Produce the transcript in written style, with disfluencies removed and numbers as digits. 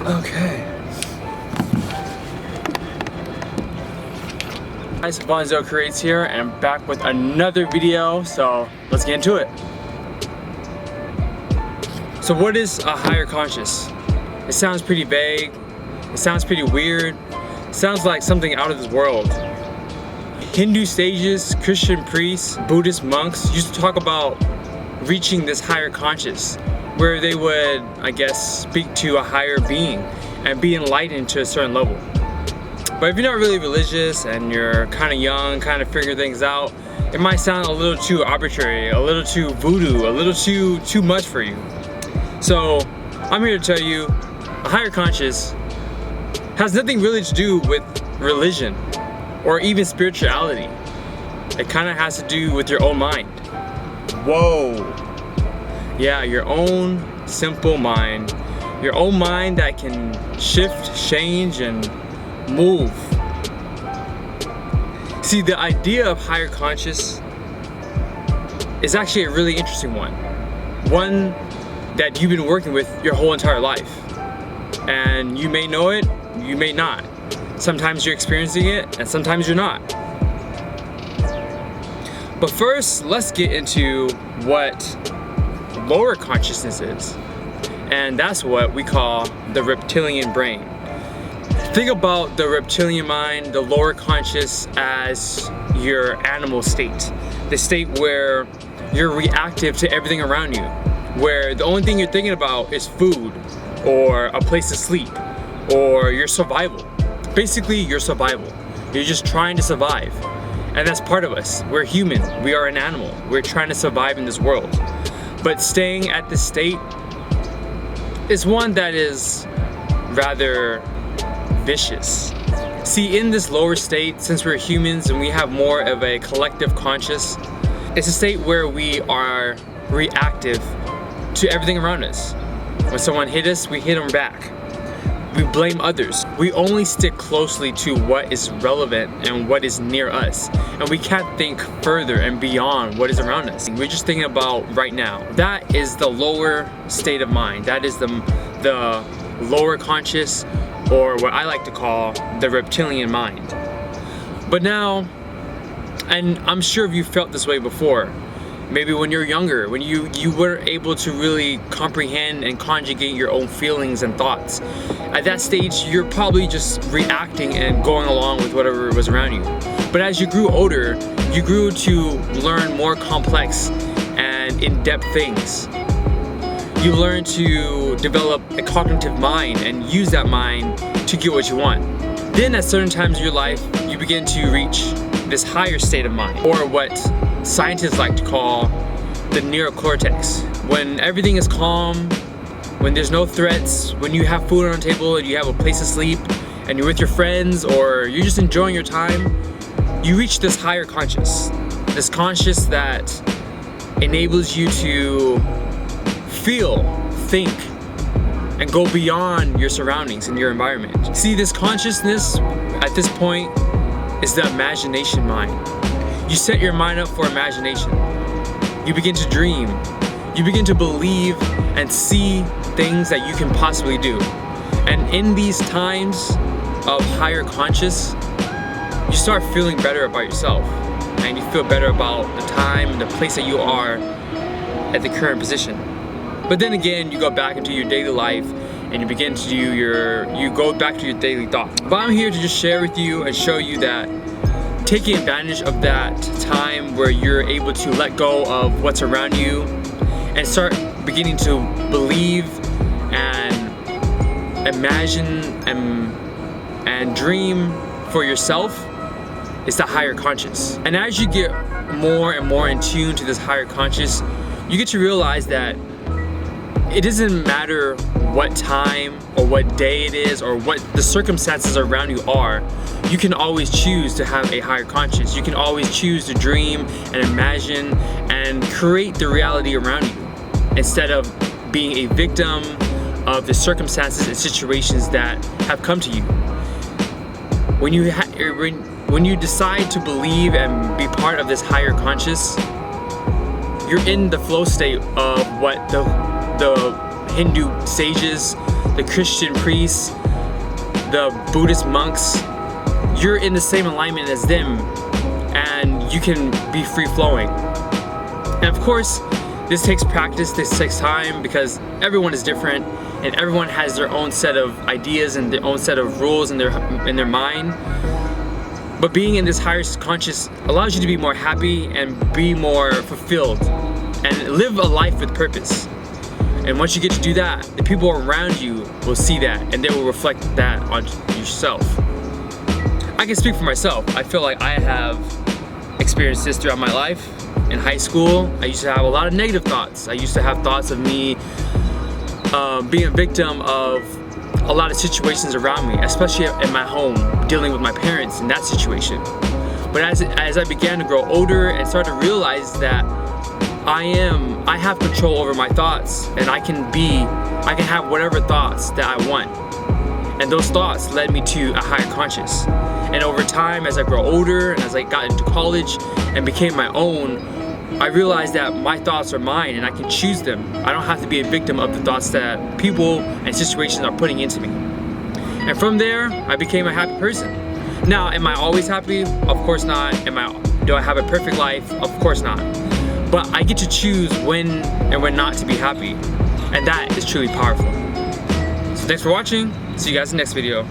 Okay. Guys, Vonzelle.creates here, and I'm back with another video, so let's get into it. So what is a higher conscious? It sounds pretty vague, it sounds pretty weird, it sounds like something out of this world. Hindu sages, Christian priests, Buddhist monks used to talk about reaching this higher conscious, where they would, I guess, speak to a higher being and be enlightened to a certain level. But if you're not really religious and you're kind of young, kind of figuring things out, it might sound a little too arbitrary, a little too voodoo, a little too much for you. So I'm here to tell you, a higher conscious has nothing really to do with religion or even spirituality. It kind of has to do with your own mind. Whoa. Yeah, your own simple mind. Your own mind that can shift, change, and move. See, the idea of higher conscious is actually a really interesting one. One that you've been working with your whole entire life. And you may know it, you may not. Sometimes you're experiencing it, and sometimes you're not. But first, let's get into what lower consciousness is. And that's what we call the reptilian brain. Think about the reptilian mind, the lower conscious, as your animal state. The state where you're reactive to everything around you. Where the only thing you're thinking about is food, or a place to sleep, or your survival. Basically, your survival. You're just trying to survive. And that's part of us. We're human. We are an animal. We're trying to survive in this world. But staying at this state is one that is rather vicious. See, in this lower state, since we're humans and we have more of a collective conscious, it's a state where we are reactive to everything around us. When someone hit us, we hit them back. We blame others. We only stick closely to what is relevant and what is near us. And we can't think further and beyond what is around us. We're just thinking about right now. That is the lower state of mind. That is the lower conscious, or what I like to call the reptilian mind. But now, and I'm sure you felt this way before, maybe when you're younger, when you weren't able to really comprehend and conjugate your own feelings and thoughts. At that stage, you're probably just reacting and going along with whatever was around you. But as you grew older, you grew to learn more complex and in-depth things. You learn to develop a cognitive mind and use that mind to get what you want. Then at certain times in your life, you begin to reach this higher state of mind, or what scientists like to call the neocortex. When everything is calm, when there's no threats, when you have food on the table and you have a place to sleep, and you're with your friends, or you're just enjoying your time, you reach this higher conscious. This conscious that enables you to feel, think, and go beyond your surroundings and your environment. See, this consciousness at this point is the imagination mind. You set your mind up for imagination. You begin to dream. You begin to believe and see things that you can possibly do. And in these times of higher conscious, you start feeling better about yourself. And you feel better about the time and the place that you are at the current position. But then again, you go back into your daily life and you begin to do you go back to your daily thoughts. But I'm here to just share with you and show you that taking advantage of that time where you're able to let go of what's around you and start beginning to believe and imagine and dream for yourself is the higher conscious. And as you get more and more in tune to this higher conscious, you get to realize that it doesn't matter what time or what day it is or what the circumstances around you are. You can always choose to have a higher conscious. You can always choose to dream and imagine and create the reality around you instead of being a victim of the circumstances and situations that have come to you. When you decide to believe and be part of this higher conscious, you're in the flow state of what the Hindu sages, the Christian priests, the Buddhist monks. You're in the same alignment as them, and you can be free-flowing. And of course, this takes practice, this takes time, because everyone is different and everyone has their own set of ideas and their own set of rules in their mind. But being in this higher conscious allows you to be more happy and be more fulfilled and live a life with purpose. And once you get to do that, the people around you will see that and they will reflect that on yourself. I can speak for myself. I feel like I have experienced this throughout my life. In high school, I used to have a lot of negative thoughts. I used to have thoughts of me being a victim of a lot of situations around me, especially in my home, dealing with my parents in that situation. But as I began to grow older and start to realize that I have control over my thoughts, and I can have whatever thoughts that I want. And those thoughts led me to a higher conscious. And over time, as I grow older and as I got into college and became my own, I realized that my thoughts are mine and I can choose them. I don't have to be a victim of the thoughts that people and situations are putting into me. And from there, I became a happy person. Now, am I always happy? Of course not. Do I have a perfect life? Of course not. But I get to choose when and when not to be happy. And that is truly powerful. So thanks for watching. See you guys in the next video.